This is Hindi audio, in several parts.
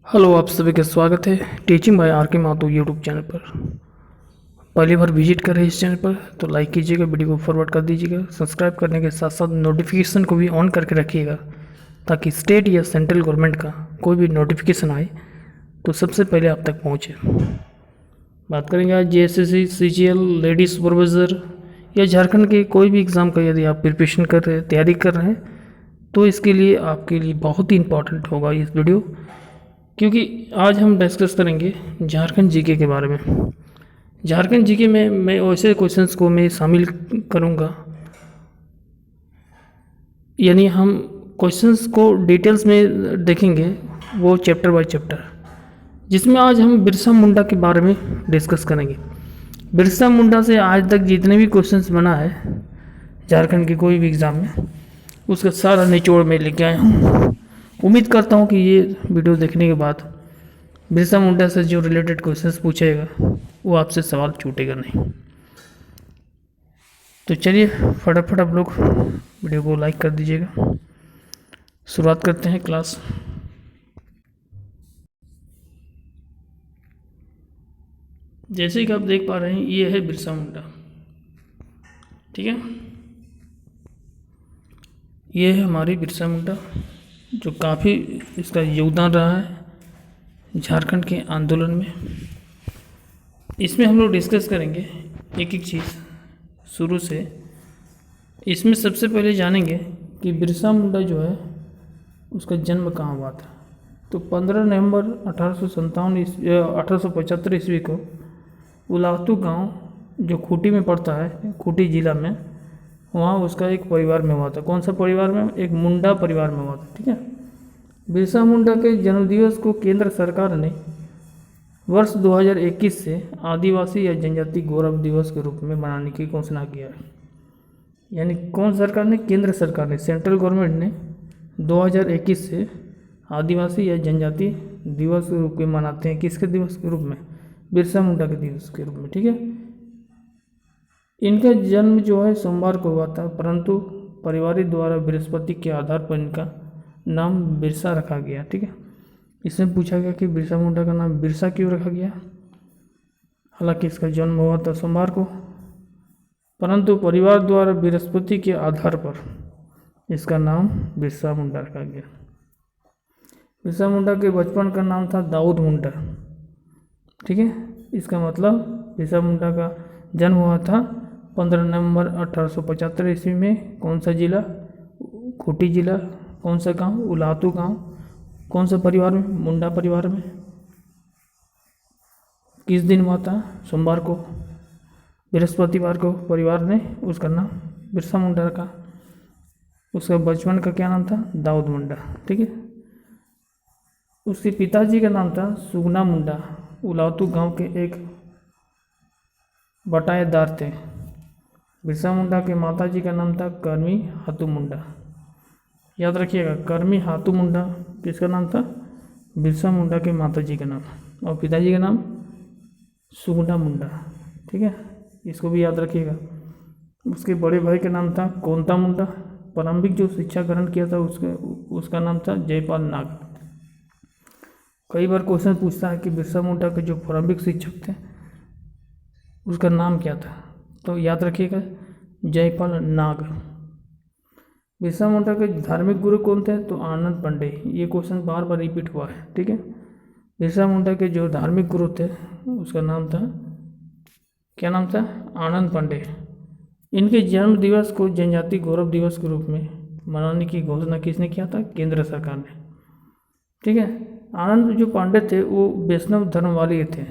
हेलो, आप सभी का स्वागत है टीचिंग बाय आर के माथुर यूट्यूब चैनल पर। पहली बार विजिट कर रहे हैं इस चैनल पर तो लाइक कीजिएगा, वीडियो को फॉरवर्ड कर दीजिएगा, सब्सक्राइब करने के साथ साथ नोटिफिकेशन को भी ऑन करके रखिएगा ताकि स्टेट या सेंट्रल गवर्नमेंट का कोई भी नोटिफिकेशन आए तो सबसे पहले आप तक पहुँचे। बात करेंगे आज जेएसएससी, सीजीएल, लेडी सुपरवाइज़र या झारखंड के कोई भी एग्ज़ाम का यदि आप प्रिपरेशन कर रहे हैं, तैयारी कर रहे हैं तो इसके लिए आपके लिए बहुत ही इंपॉर्टेंट होगा इस वीडियो, क्योंकि आज हम डिस्कस करेंगे झारखंड जीके के बारे में। झारखंड जीके में मैं वैसे क्वेश्चंस को मैं शामिल करूंगा, यानी हम क्वेश्चंस को डिटेल्स में देखेंगे, वो चैप्टर बाय चैप्टर, जिसमें आज हम बिरसा मुंडा के बारे में डिस्कस करेंगे। बिरसा मुंडा से आज तक जितने भी क्वेश्चंस बना है झारखंड के कोई भी एग्ज़ाम में, उसका सारा निचोड़ में लेके आया हूँ। उम्मीद करता हूँ कि ये वीडियो देखने के बाद बिरसा मुंडा से जो रिलेटेड क्वेश्चंस पूछेगा वो आपसे सवाल छूटेगा नहीं। तो चलिए फटाफट आप लोग वीडियो को लाइक कर दीजिएगा। शुरुआत करते हैं क्लास। जैसे कि आप देख पा रहे हैं, ये है बिरसा मुंडा, ठीक है। ये है हमारी बिरसा मुंडा, जो काफ़ी इसका योगदान रहा है झारखंड के आंदोलन में। इसमें हम लोग डिस्कस करेंगे एक एक चीज़ शुरू से। इसमें सबसे पहले जानेंगे कि बिरसा मुंडा जो है उसका जन्म कहाँ हुआ था। तो 15 नवंबर 1875 ईस्वी को उलातू गांव, जो खूंटी में पड़ता है, खूंटी जिला में, वहाँ उसका एक परिवार में हुआ था। कौन सा परिवार में? एक मुंडा परिवार में हुआ था, ठीक है। बिरसा मुंडा के जन्मदिवस को केंद्र सरकार ने वर्ष 2021 से आदिवासी या जनजाति गौरव दिवस के रूप में मनाने की घोषणा किया है। यानी कौन सरकार ने? केंद्र सरकार ने, सेंट्रल गवर्नमेंट ने 2021 से आदिवासी या जनजाति दिवस के रूप में मनाते हैं। किसके दिवस के रूप में? बिरसा मुंडा के दिवस के रूप में, ठीक है। इनका जन्म जो है सोमवार को हुआ था, परंतु परिवार द्वारा बृहस्पति के आधार पर इनका नाम बिरसा रखा गया, ठीक है। इसमें पूछा गया कि बिरसा मुंडा का नाम बिरसा क्यों रखा गया। हालांकि इसका जन्म हुआ था सोमवार को, परंतु परिवार द्वारा बृहस्पति के आधार पर इसका नाम बिरसा मुंडा रखा गया। बिरसा मुंडा के बचपन का नाम था दाऊद मुंडा, ठीक है। इसका मतलब बिरसा मुंडा का जन्म हुआ था 15 नवंबर 1875 ईस्वी में। कौन सा जिला? खूंटी जिला। कौन सा गांव? उलातू गांव। कौन सा परिवार में? मुंडा परिवार में। किस दिन हुआ था? सोमवार को, बृहस्पतिवार को परिवार ने उसका नाम बिरसा मुंडा रखा। उसका बचपन का क्या नाम था? दाऊद मुंडा, ठीक है। उसके पिताजी का नाम था सुगना मुंडा, उलातू गांव के एक बटाईदार थे। बिरसा मुंडा के माताजी का नाम था कर्मी हाथू मुंडा। याद रखिएगा, कर्मी हाथू मुंडा किसका नाम था? बिरसा मुंडा के माताजी का नाम, और पिताजी का नाम सुगना मुंडा, ठीक है। इसको भी याद रखिएगा। उसके बड़े भाई का नाम था कोंता मुंडा। प्रारंभिक जो शिक्षा ग्रहण किया था उसका नाम था जयपाल नाग। कई बार क्वेश्चन पूछता है कि बिरसा मुंडा के जो प्रारंभिक शिक्षक थे उसका नाम क्या था, तो याद रखिएगा जयपाल नाग। बिरसा मुंडा के धार्मिक गुरु कौन थे? तो आनंद पांडे। ये क्वेश्चन बार बार रिपीट हुआ है, ठीक है। बिरसा मुंडा के जो धार्मिक गुरु थे उसका नाम था, क्या नाम था? आनंद पांडे। इनके जन्म दिवस को जनजाति गौरव दिवस के रूप में मनाने की घोषणा किसने किया था? केंद्र सरकार ने, ठीक है। आनंद जो पांडे थे वो वैष्णव धर्म वाले थे,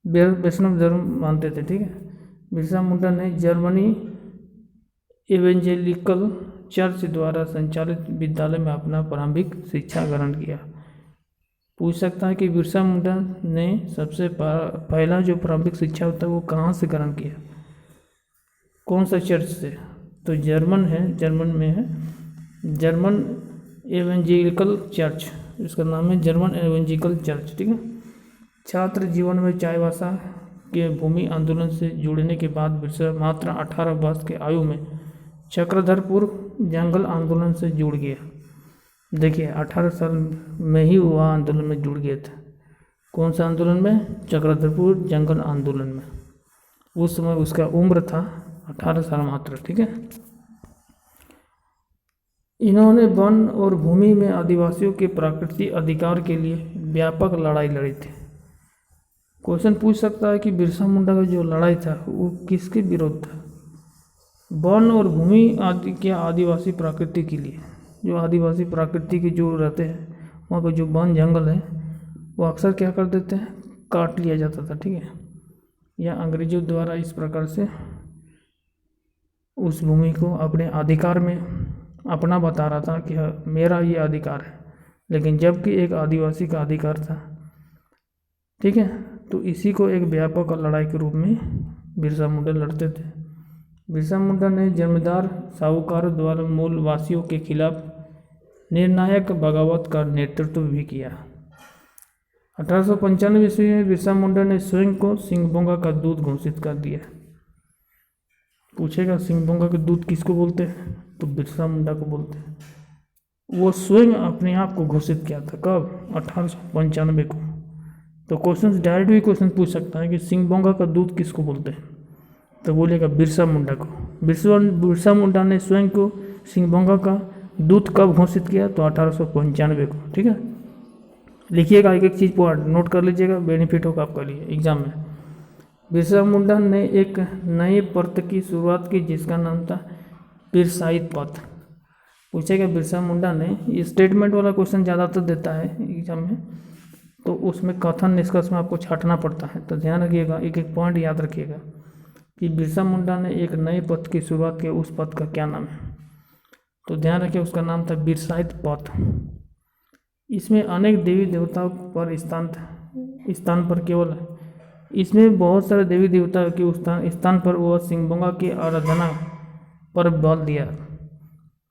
वैष्णव धर्म मानते थे, ठीक है। बिरसा मुंडा ने जर्मनी एवेंजेलिकल चर्च द्वारा संचालित विद्यालय में अपना प्रारंभिक शिक्षा ग्रहण किया। पूछ सकता है कि बिरसा मुंडा ने सबसे पहला जो प्रारंभिक शिक्षा होता है वो कहाँ से ग्रहण किया, कौन सा चर्च से? तो जर्मन में है जर्मन एवेंजेलिकल चर्च, इसका नाम है जर्मन एवेंजेलिकल चर्च, ठीक है। छात्र जीवन में चाईबासा के भूमि आंदोलन से जुड़ने के बाद बिरसा मात्र 18 वर्ष के आयु में चक्रधरपुर जंगल आंदोलन से जुड़ गया। देखिए 18 साल में ही वह आंदोलन में जुड़ गए थे। कौन सा आंदोलन में? चक्रधरपुर जंगल आंदोलन में। उस समय उसका उम्र था 18 साल मात्र। ठीक है। इन्होंने वन और भूमि में आदिवासियों के प्राकृतिक अधिकार के लिए व्यापक लड़ाई लड़ी थी। क्वेश्चन पूछ सकता है कि बिरसा मुंडा का जो लड़ाई था वो किसके विरोध था? वन और भूमि आदि के आदिवासी प्रकृति के लिए। जो आदिवासी प्रकृति के जो रहते हैं वहाँ पर जो वन जंगल है वो अक्सर क्या कर देते हैं? काट लिया जाता था। ठीक है। या अंग्रेजों द्वारा इस प्रकार से उस भूमि को अपने अधिकार में अपना बता रहा था कि मेरा ये अधिकार है, लेकिन जबकि एक आदिवासी का अधिकार था। ठीक है। तो इसी को एक व्यापक लड़ाई के रूप में बिरसा मुंडा लड़ते थे। बिरसा मुंडा ने जमींदार साहूकारों द्वारा मूलवासियों के खिलाफ निर्णायक बगावत का नेतृत्व भी किया। 1895 ईस्वी में बिरसा मुंडा ने स्वयं को सिंगभोंगा का दूत घोषित कर दिया। पूछेगा सिंगभोंगा के दूत किसको बोलते हैं? तो बिरसा मुंडा को बोलते हैं। वो स्वयं अपने आप को घोषित किया था। कब? 1895 को। तो क्वेश्चन डायरेक्ट भी क्वेश्चन पूछ सकता है कि सिंगभोंगा का दूत किसको बोलते हैं? तो बोलेगा बिरसा मुंडा को। बिरसा मुंडा ने स्वयं को सिंगभोंगा का दूत कब घोषित किया? तो 1895 को। ठीक है। लिखिएगा, एक एक चीज़ पॉइंट नोट कर लीजिएगा, बेनिफिट होगा आपके लिए एग्जाम में। बिरसा मुंडा ने एक नए पथ की शुरुआत की जिसका नाम था बिरसाइत पथ। पूछेगा बिरसा मुंडा ने, ये स्टेटमेंट वाला क्वेश्चन ज़्यादातर देता है एग्जाम में, तो उसमें कथन निष्कर्ष में आपको छांटना पड़ता है। तो ध्यान रखिएगा, एक एक पॉइंट याद रखिएगा कि बिरसा मुंडा ने एक नए पथ की शुरुआत की, उस पथ का क्या नाम है? तो ध्यान रखिए, उसका नाम था बिरसाइत पथ। इसमें अनेक देवी देवताओं पर स्थान पर केवल इसमें बहुत सारे देवी देवता के स्थान पर वह सिंगभोंगा की आराधना पर बल दिया।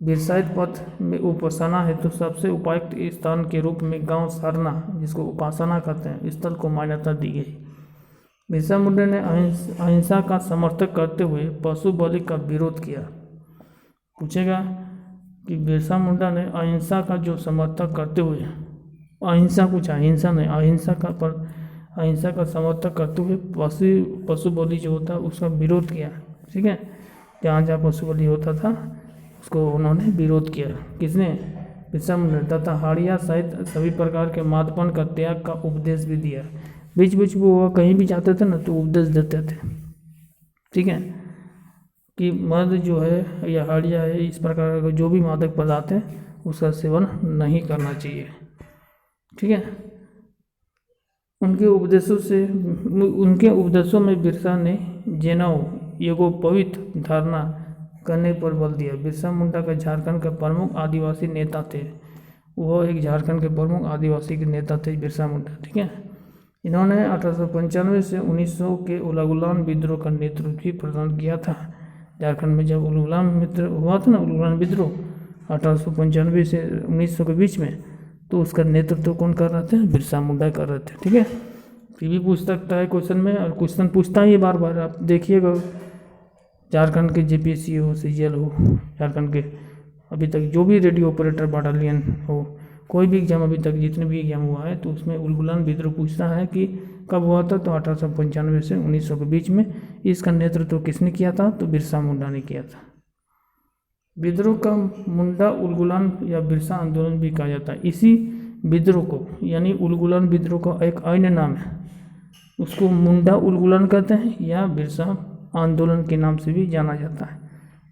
बिरसाइत पथ में उपासना हेतु सबसे उपयुक्त स्थान के रूप में गांव सारना, जिसको उपासना कहते हैं, स्थल को मान्यता दी गई। बिरसा मुंडा ने अहिंसा का समर्थन करते हुए पशु बलि का विरोध किया। पूछेगा कि बिरसा मुंडा ने अहिंसा का जो समर्थन करते हुए, अहिंसा कुछ अहिंसा नहीं, अहिंसा का समर्थन करते हुए पशु बलि जो होता है उसका विरोध किया। ठीक है। जहाँ जहाँ पशु बलि होता था उसको उन्होंने विरोध किया। किसने? बिरसा मुंडा। तथा हाड़िया सहित सभी प्रकार के मादपन का त्याग का उपदेश भी दिया। बीच बीच में वो कहीं भी जाते थे ना तो उपदेश देते थे। ठीक है। कि मद जो है या हाड़िया है, इस प्रकार का जो भी मादक पदार्थ है उसका सेवन नहीं करना चाहिए। ठीक है। उनके उपदेशों में बिरसा ने जैनों यज्ञोपवीत धारणा करने पर बल दिया। बिरसा मुंडा का झारखंड का प्रमुख आदिवासी नेता थे। वह एक झारखंड के प्रमुख आदिवासी के नेता थे बिरसा मुंडा। ठीक है। इन्होंने 1895 से 1900 के उलगुलान विद्रोह का नेतृत्व भी प्रदान किया था। झारखंड में जब उलगुलान विद्रोह हुआ था ना, उलगुलान विद्रोह 1895 से 1900 के बीच में, तो उसका नेतृत्व कौन कर रहे थे? बिरसा मुंडा कर रहे थे। ठीक है। फिर भी पूछ सकता है क्वेश्चन में, और क्वेश्चन पूछता ही बार बार, आप देखिएगा। झारखंड के जेपीएससी हो, सीजीएल हो, झारखंड के अभी तक जो भी रेडियो ऑपरेटर बटालियन हो, कोई भी एग्जाम अभी तक जितने भी एग्जाम हुआ है तो उसमें उलगुलान विद्रोह पूछता है कि कब हुआ था? तो 1895 से 1900 के बीच में। इसका नेतृत्व किसने किया था? तो बिरसा मुंडा ने किया था। विद्रोह का मुंडा उलगुलान या बिरसा आंदोलन भी कहा जाता है। इसी विद्रोह को यानी उलगुलान विद्रोह का एक अन्य नाम है, उसको मुंडा उलगुलान कहते हैं या बिरसा आंदोलन के नाम से भी जाना जाता है।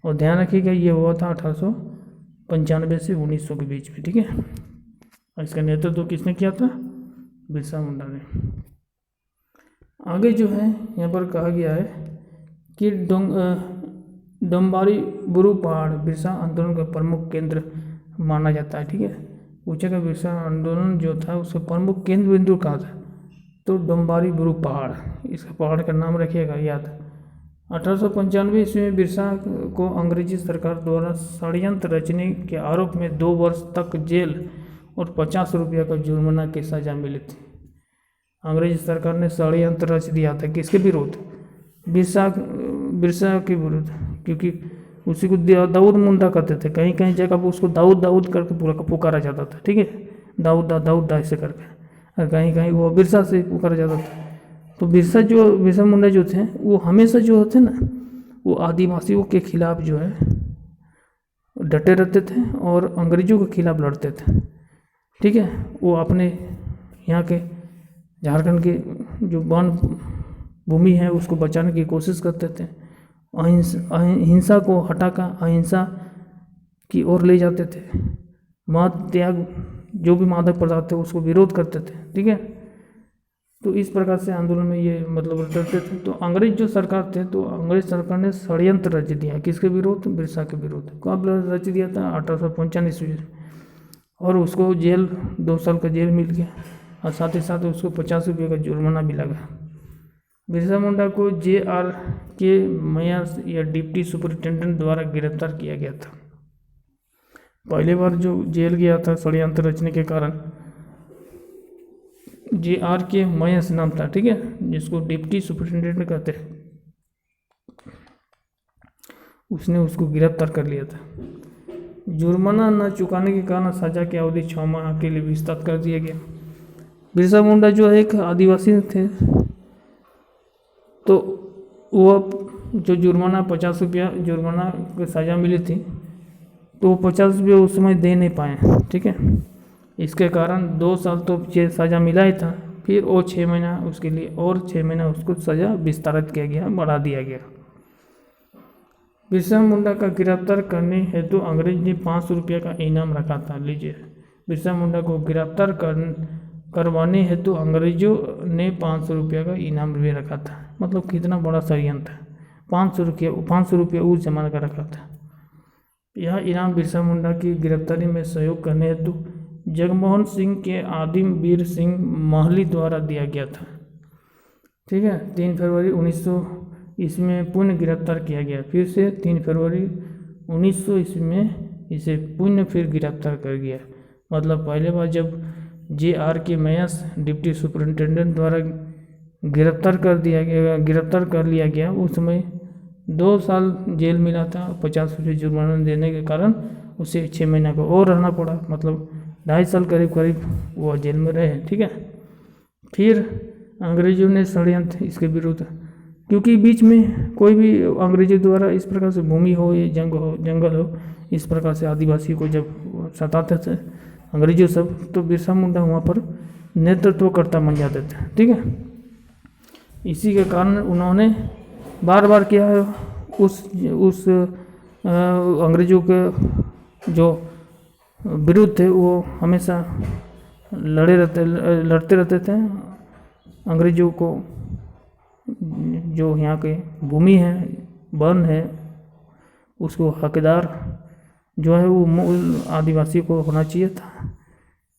और ध्यान रखिएगा ये हुआ था 1895 से 1900 के बीच में। ठीक है। और इसका नेतृत्व किसने किया था? बिरसा मुंडा ने। आगे जो है यहाँ पर कहा गया है कि डोम्बारी बुरु पहाड़ बिरसा आंदोलन का प्रमुख केंद्र माना जाता है। ठीक है। पूछेगा बिरसा आंदोलन जो था उसका प्रमुख केंद्र बिंदु कहाँ था? तो डोम्बारी बुरु पहाड़, इसका पहाड़ का नाम रखिएगा याद। 1895 ईस्वी में बिरसा को अंग्रेजी सरकार द्वारा षड्यंत्र रचने के आरोप में 2 वर्ष तक जेल और 50 रुपये का जुर्माना की सजा मिली थी। अंग्रेजी सरकार ने षड्यंत्र रच दिया था किसके विरुद्ध? बिरसा के विरुद्ध, क्योंकि उसी को दाऊद मुंडा कहते थे। कहीं कहीं जगह पर उसको दाऊद दाऊद करके पूरा पुकारा जाता था, ठीक है, दाऊद दा ऐसे करके। और कहीं कहीं वो बिरसा से पुकारा जाता था। तो बिरसा मुंडा जो थे वो हमेशा जो होते ना, वो आदिवासियों के खिलाफ जो है डटे रहते थे और अंग्रेजों के खिलाफ लड़ते थे, ठीक है। वो अपने यहाँ के झारखंड के जो वन भूमि है उसको बचाने की कोशिश करते थे। हिंसा को हटाकर अहिंसा की ओर ले जाते थे। मद त्याग जो भी मादक पदार्थ थे उसको विरोध करते थे, ठीक है। तो इस प्रकार से आंदोलन में ये मतलब डरते थे। तो अंग्रेज जो सरकार थे, तो अंग्रेज सरकार ने षड्यंत्र रच दिया किसके विरोध, बिरसा के विरोध। कब रच दिया था, 1855 ईस्वी में। और उसको जेल 2 साल का जेल मिल गया और साथ ही साथ उसको 50 रुपये का जुर्माना भी लगा। बिरसा मुंडा को JRK मयास या डिप्टी सुपरिटेंडेंट द्वारा गिरफ्तार किया गया था। पहली बार जो जेल गया था षड्यंत्र रचने के कारण, JRK मयास नाम था, ठीक है, जिसको डिप्टी सुपरिटेंडेंट कहते हैं। उसने उसको गिरफ्तार कर लिया था। जुर्माना न चुकाने के कारण सजा की अवधि 6 माह के लिए विस्तार कर दिया गया। बिरसा मुंडा जो एक आदिवासी थे, तो वो जो जुर्माना 50 रुपया जुर्माना की सज़ा मिली थी, तो वो 50 रुपये उस समय दे नहीं पाए, ठीक है। इसके कारण 2 साल तो सज़ा मिला ही था, फिर वो 6 महीना उसके लिए और 6 महीना उसको सज़ा विस्तारित किया गया, बढ़ा दिया गया। बिरसा मुंडा का गिरफ्तार करने हेतु अंग्रेज ने 500 रुपये का इनाम रखा था। लीजिए, बिरसा मुंडा को गिरफ्तार करवाने हेतु अंग्रेजों ने 500 रुपये का इनाम भी रखा था। मतलब कितना बड़ा षड्यंत्र है। 500 रुपये उस जमाने का रखा था। यह इनाम बिरसा मुंडा की गिरफ्तारी में सहयोग करने हेतु जगमोहन सिंह के आदिम वीर सिंह महली द्वारा दिया गया था, ठीक है। 3 फरवरी 1900 ईस्वी में पुनः गिरफ्तार किया गया। फिर से 3 फरवरी 1900 ईस्वी में इसे पुनः फिर गिरफ्तार कर गया। मतलब पहले बार जब JRK मयास डिप्टी सुपरिटेंडेंट द्वारा गिरफ्तार कर लिया गया, उस समय 2 साल जेल मिला था। 50 रुपये जुर्माना देने के कारण उसे 6 महीना का और रहना पड़ा। मतलब 2.5 साल करीब वो जेल में रहे, ठीक है। फिर अंग्रेजों ने षड्यंत्र इसके विरुद्ध, क्योंकि बीच में कोई भी अंग्रेजों द्वारा इस प्रकार से भूमि हो या जंगल हो, इस प्रकार से आदिवासी को जब सताते थे अंग्रेजों सब, तो बिरसा मुंडा वहाँ पर नेतृत्वकर्ता बन जाते थे, ठीक है। इसी के कारण उन्होंने बार बार किया है उस अंग्रेजों के जो विरुद्ध थे वो हमेशा लड़ते रहते थे। अंग्रेजों को जो यहाँ के भूमि है, वन है, उसको हकदार जो है वो मूल आदिवासी को होना चाहिए था,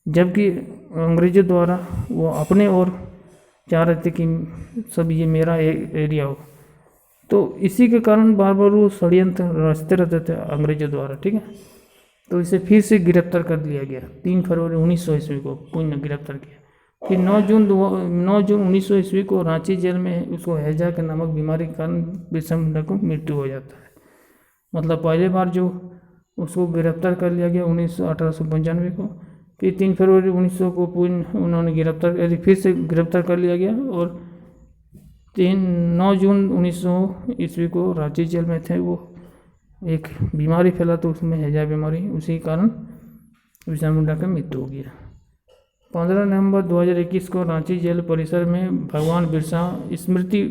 जबकि अंग्रेजों द्वारा वो अपने ओर चाह रहे थे कि सब ये मेरा एरिया हो। तो इसी के कारण बार बार वो षड्यंत्र रचते रहते थे अंग्रेजों द्वारा, ठीक है। तो इसे फिर से गिरफ्तार कर लिया गया। 3 फरवरी 1900 ईस्वी को पुनः गिरफ्तार किया। फिर 9 जून 1900 ईस्वी को रांची जेल में उसको हैजा के नामक बीमारी के कारण बिरसा मुंडा को मृत्यु हो जाता है। मतलब पहले बार जो उसको गिरफ्तार कर लिया गया 1895 को, फिर 3 फरवरी 1900 को पुनः उन्होंने फिर से गिरफ्तार कर लिया गया। और 9 जून 1900 ईस्वी को रांची जेल में थे। वो एक बीमारी फैला तो उसमें हैजा बीमारी, उसी कारण बिरसा मुंडा का मृत्यु हो गया। 15 नवंबर 2021 को रांची जेल परिसर में भगवान बिरसा स्मृति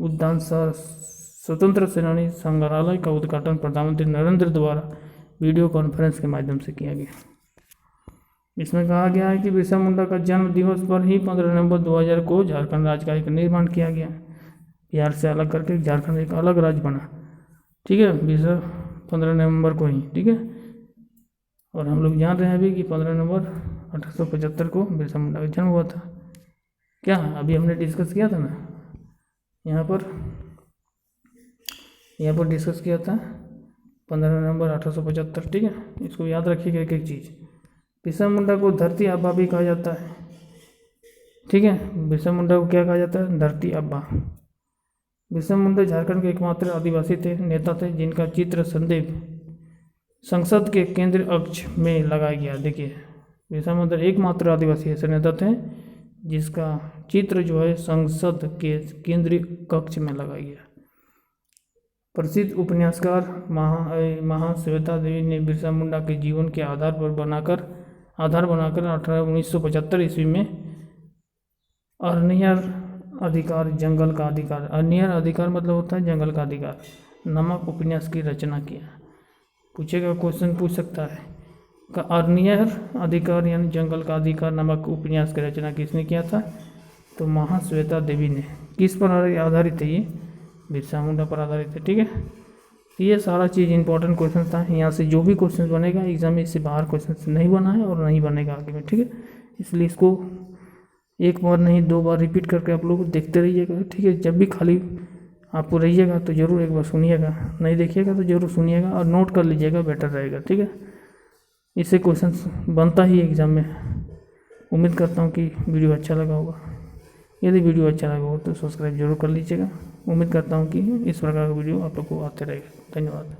उद्यान स्वतंत्र सेनानी संग्रहालय का उद्घाटन प्रधानमंत्री नरेंद्र द्वारा वीडियो कॉन्फ्रेंस के माध्यम से किया गया। इसमें कहा गया है कि बिरसा मुंडा का जन्म दिवस पर ही 15 नवंबर 2000 को झारखंड राज्य का एक निर्माण किया गया। बिहार से अलग करके झारखंड एक अलग राज्य बना, ठीक है, 15 नवंबर को ही, ठीक है। और हम लोग जान रहे हैं अभी कि 15 नवंबर 1875 को बिरसा मुंडा का जन्म हुआ था। क्या अभी हमने डिस्कस किया था ना, यहाँ पर डिस्कस किया था 15 नवंबर 1875, ठीक है। इसको याद रखिएगा एक एक चीज़। बिरसा मुंडा को धरती अब्बा भी कहा जाता है, ठीक है। बिरसा मुंडा को क्या कहा जाता है, धरती अब्बा। बिरसा मुंडा झारखंड के एकमात्र आदिवासी नेता थे जिनका चित्र संसद के केंद्रीय अक्ष में लगाया गया। देखिए, बिरसा मुंडा एकमात्र आदिवासी ऐसे नेता थे जिसका चित्र जो है संसद के केंद्रीय कक्ष में लगाया गया। प्रसिद्ध उपन्यासकार महाश्वेता देवी ने बिरसा मुंडा के जीवन के आधार बनाकर 1975 ईस्वी में अर्नियर अधिकार जंगल का अधिकार, अर्नियर अधिकार मतलब होता है जंगल का अधिकार नामक उपन्यास की रचना किया। पूछेगा, क्वेश्चन पूछ सकता है का अर्नियर अधिकार यानी जंगल का अधिकार नामक उपन्यास की रचना किसने किया था? तो महाश्वेता देवी ने। किस पर आधारित है ये? बिरसा मुंडा पर आधारित है। ठीक है, ये सारा चीज़ इंपॉर्टेंट क्वेश्चन था। यहाँ से जो भी क्वेश्चन बनेगा एग्जाम में, इससे बाहर क्वेश्चन नहीं बना है और नहीं बनेगा आगे में। ठीक है, इसलिए इसको एक बार नहीं 2 बार रिपीट करके आप लोग देखते रहिएगा। ठीक है, जब भी खाली आपको रहिएगा तो ज़रूर एक बार सुनिएगा, नहीं देखिएगा तो ज़रूर सुनिएगा और नोट कर लीजिएगा, बेटर रहेगा। ठीक है, इससे क्वेश्चन बनता ही एग्ज़ाम में। उम्मीद करता हूँ कि वीडियो अच्छा लगा होगा। यदि वीडियो अच्छा लगा हो तो सब्सक्राइब जरूर कर लीजिएगा। उम्मीद करता हूँ कि इस प्रकार का वीडियो आप लोग को आते रहेगा। धन्यवाद।